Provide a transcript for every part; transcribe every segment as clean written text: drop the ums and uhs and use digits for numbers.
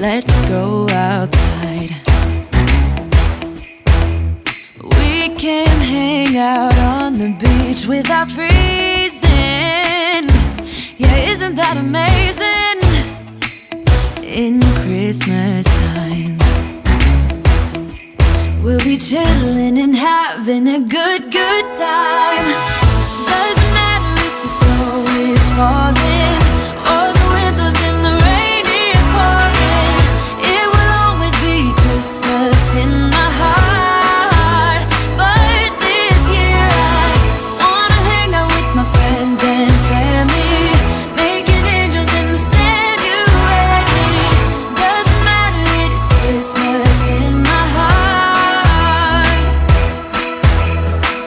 let's go outside. We can hang out on the beach without freezing. Yeah, isn't that amazing? In Christmas times, we'll be chilling and having a good time. Doesn't matter if the snow is falling or the wind blows and the rain is pouring. It will always be Christmas in my heart. But this year I wanna hang out with my friends and family, making angels in the sand. You ready? Doesn't matter, it is Christmas in my heart.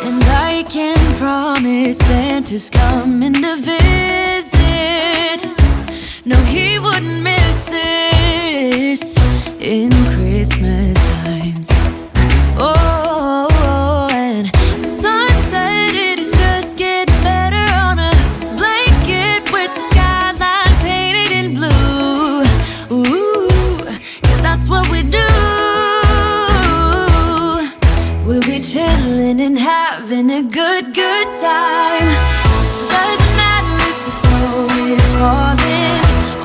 And I can promise Santa's coming to visit. No, he wouldn't miss this in Christmas times. Oh, and the sun said it is just getting better on a blanket with the skyline painted in blue. Ooh, yeah, that's what we do. We'll be chilling and having a good time. Doesn't matter if the snow is falling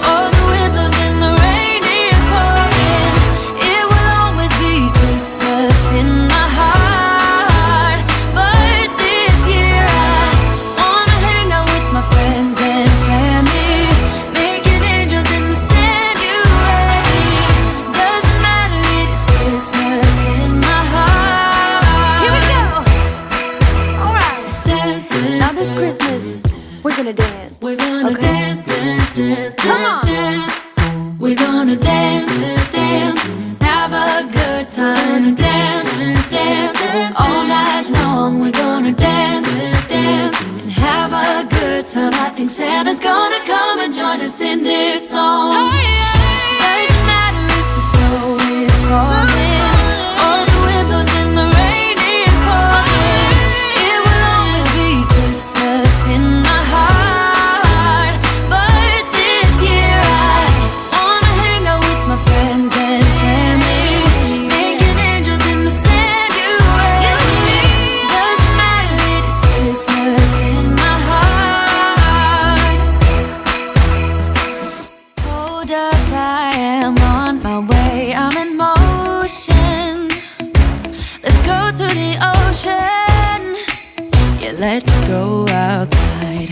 or the wind blows and the rain is pouring. It will always be Christmas in my heart. But this year I wanna hang out with my friends and family, making angels in the sand. You ready? Doesn't matter, it is Christmas in my heart. Here we go. All right. Dance, dance, now this Christmas, we're gonna dance. We're gonna dance, dance, dance, come on. Dance. We're gonna dance, dance, have a good time. Dance, dance, all night long. We're gonna dance, dance, and have a good time. I think Santa's gonna come and join us in this song. Doesn't matter if the snow is falling or the wind blows and the rain is pouring. It will always be Christmas in my heart. But this year I wanna hang out with my friends and family, making angels in the sand. You ready? Doesn't matter, it is Christmas in my heart. Hold up, I am on my way, I'm in motion. Let's go to the ocean. Yeah, let's go outside.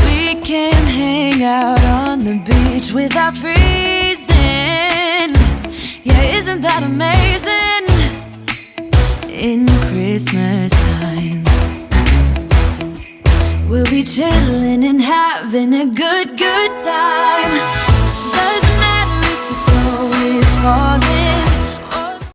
We can hang out on the beach without freezing. Yeah, isn't that amazing? In Christmas times, we'll be chilling and having a good time.